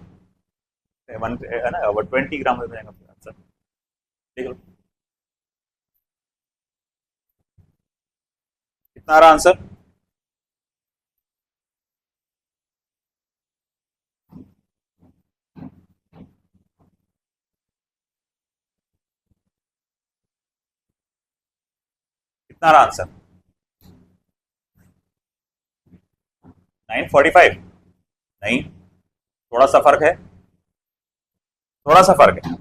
1 है ना, 20 ग्राम हो जाएगा आंसर। देख लो कितना रहा आंसर। कितना रहा आंसर? 945 नहीं, थोड़ा सा फर्क है, थोड़ा सा फर्क है,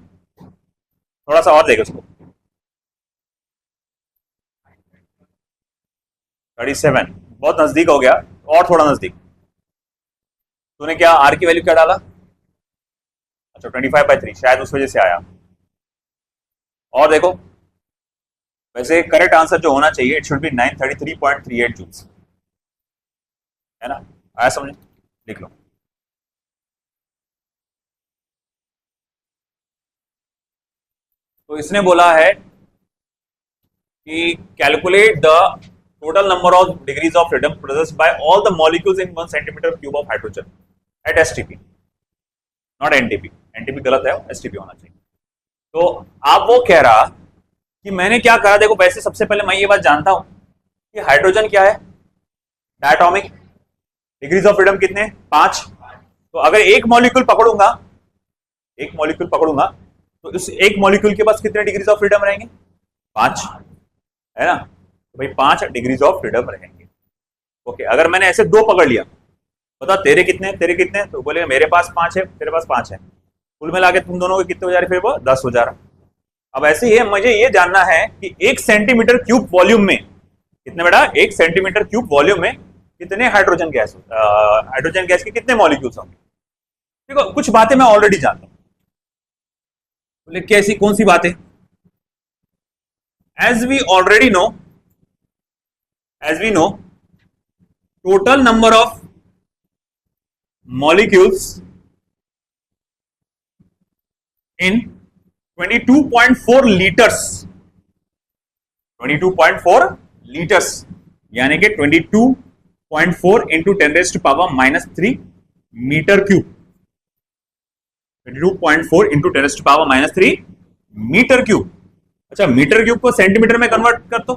थोड़ा सा और देगा उसको। 37 बहुत नजदीक हो गया, और थोड़ा नजदीक। तूने क्या आर की वैल्यू क्या डाला? अच्छा 25/3, शायद उस वजह से आया। और देखो वैसे करेक्ट आंसर जो होना चाहिए, इट शुड बी 933.38 जूल्स, है ना। आया समझ, लिख लो। तो इसने बोला है कि calculate the total number of degrees of freedom processed by all the molecules in 1 centimetre cube of hydrogen at STP, not NTP. NTP गलत है, एसटीपी होना चाहिए। तो आप वो कह रहा कि मैंने क्या कहा, देखो वैसे सबसे पहले मैं ये बात जानता हूं कि हाइड्रोजन क्या है, डायटोमिक। डिग्रीज ऑफ फ्रीडम कितने? 5। तो अगर एक मॉलिक्यूल पकड़ूंगा, एक मॉलिक्यूल पकड़ूंगा तो इस एक मॉलिक्यूल के पास कितने डिग्रीज ऑफ फ्रीडम रहेंगे? 5, है ना? तो भाई 5 डिग्रीज ऑफ फ्रीडम रहेंगे। ओके, अगर मैंने ऐसे 2 पकड़ लिया, बता तेरे कितने, तेरे कितने, तो बोले मेरे पास 5 है, तेरे पास 5 है, कुल मिला के तुम दोनों के कितने हो जा रहे? फिर वो 10 हो जा रहा। अब ऐसे ही मुझे ये जानना है कि 1 सेंटीमीटर क्यूब वॉल्यूम में कितने बेटा, 1 सेंटीमीटर क्यूब वॉल्यूम में कितने हाइड्रोजन गैस के कितने मॉलिक्यूल्स होंगे? देखो कुछ बातें मैं ऑलरेडी जानता हूं। बोले कैसी, कौन सी बातें? As we already know, as we know, total number of molecules in 22.4 liters, 22.4 liters यानी कि 22.4 into 10⁻³ metre cube, 22.4 into 10⁻³ metre cube. अच्छा, मीटर क्यूब को सेंटीमीटर में कन्वर्ट कर दो,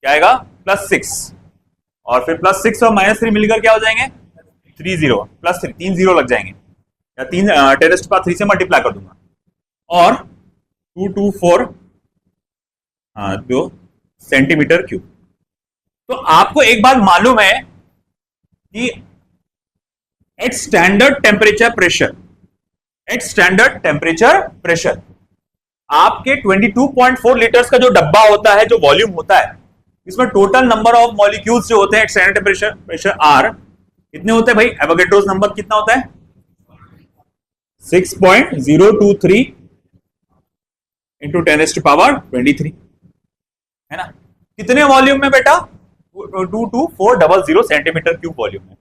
क्या आएगा? +6, और फिर +6 और -3 मिलकर क्या हो जाएंगे? 30, +3, 3 0 लग जाएंगे, या 3 10⁻³ से मल्टीप्लाई कर दूंगा, और 224 जो सेंटीमीटर क्यूब। तो आपको एक बात मालूम है कि at standard temperature pressure, at standard temperature pressure आपके 22.4 लीटर्स का जो डब्बा होता है, जो वॉल्यूम होता है, इसमें टोटल नंबर ऑफ मॉलिक्यूल्स जो होते हैं एट स्टैंडर्ड प्रेशर आर कितने होते हैं भाई? एवोगैड्रोस नंबर कितना होता है? 6.023 इंटू 10⁻23, है ना? कितने वॉल्यूम में बेटा? 22400 सेंटीमीटर क्यूब वॉल्यूम में।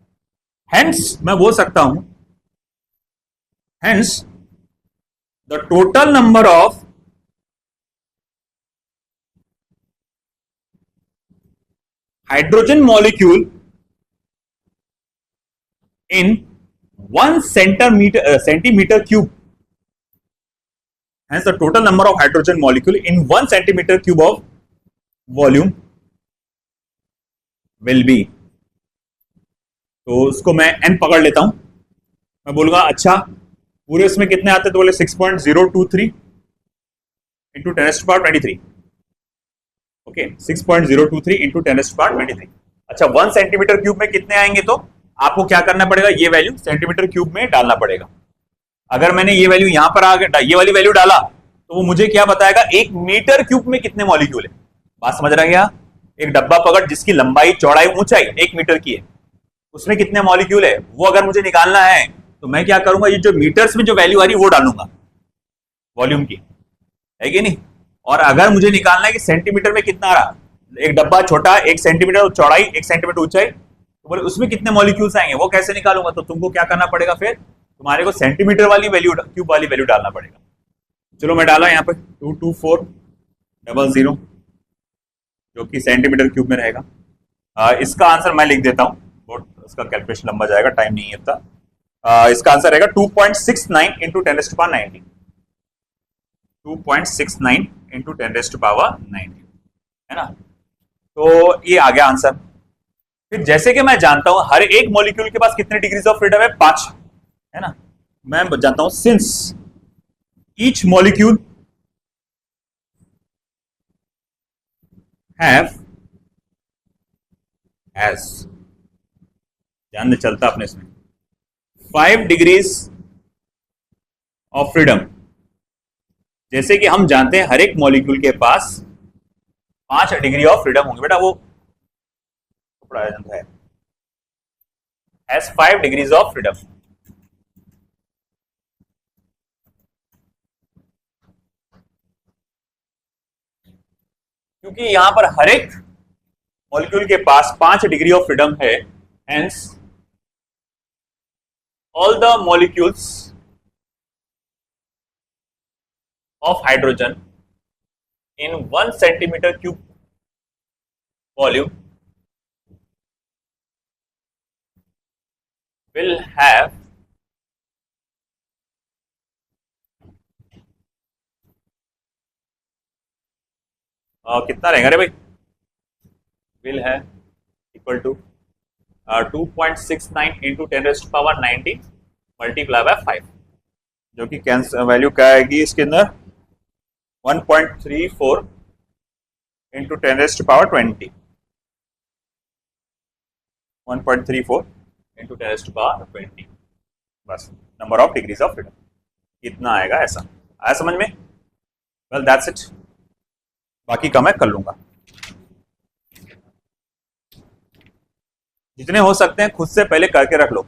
हेंस मैं बोल सकता हूं, hence the total number of hydrogen molecule in 1 centimeter cube, hence the total number of hydrogen molecule in 1 centimeter cube of volume will be, तो उसको मैं n पकड़ लेता हूं, मैं बोलूंगा अच्छा पूरे इसमें कितने आते? तो बोले 6.023 इंटू 10⁻23, ओके, 6.023 इंटू 10⁻23। अच्छा, 1 सेंटीमीटर क्यूब में कितने आएंगे? तो आपको क्या करना पड़ेगा? ये वैल्यू सेंटीमीटर क्यूब में डालना पड़ेगा। अगर मैंने ये वैल्यू यहां पर ये वाली वैल्यू डाला तो वो मुझे क्या बताएगा? 1 मीटर क्यूब में कितने मॉलिक्यूल है। बात समझ रहा है? एक डब्बा पकड़ जिसकी लंबाई, चौड़ाई, ऊंचाई 1 मीटर की है, उसमें कितने मॉलिक्यूल है वो अगर मुझे निकालना है तो मैं क्या करूंगा? ये जो मीटर्स में जो वैल्यू आ रही है वो डालूंगा वॉल्यूम की, है कि नहीं? और अगर मुझे निकालना है कि सेंटीमीटर में कितना आ रहा, एक डब्बा छोटा, 1 सेंटीमीटर चौड़ाई, 1 सेंटीमीटर ऊंचाई, तो बोले उसमें कितने मॉलिक्यूल्स आएंगे, वो कैसे निकालूंगा? तो तुमको क्या करना पड़ेगा? फिर तुम्हारे को सेंटीमीटर वाली वैल्यू, क्यूब वाली वैल्यू डालना पड़ेगा। चलो मैं डाला यहाँ पे 22400 जो कि सेंटीमीटर क्यूब में रहेगा। इसका आंसर मैं लिख देता हूँ, बहुत इसका कैलकुलेशन लंबा जाएगा, टाइम नहीं है इतना। इसका आंसर रहेगा 2.69 इंटू 10⁻90, 2.69 इंटू 10⁻90, है ना? तो ये आ गया आंसर। फिर जैसे कि मैं जानता हूं हर एक मॉलिक्यूल के पास कितने डिग्रीज ऑफ फ्रीडम है? 5, है ना? मैं जानता हूं since each molecule have has, ध्यान से चलता अपने इसमें, 5 डिग्रीज ऑफ फ्रीडम। जैसे कि हम जानते हैं हर एक मॉलिक्यूल के पास 5 डिग्री ऑफ फ्रीडम होंगे बेटा, वो पढ़ाया जाता है, हैज 5 डिग्रीज ऑफ फ्रीडम। क्योंकि यहां पर हर एक मॉलिक्यूल के पास 5 डिग्री ऑफ फ्रीडम है, hence all the molecules of hydrogen in 1 centimeter cube volume will have कितना रहेगा रे भाई? will have equal to 2.69 into 10⁻90 multiply by 5, जो कि कैंसर वैल्यू क्या आएगी इसके अंदर 1.34 इंटू 10⁻20 1.34 इंटू 10⁻20 बस number of degrees of freedom कितना आएगा ऐसा आया समझ में वेल दैट्स इट बाकी का मैं कर लूंगा जितने हो सकते हैं खुद से पहले करके रख लो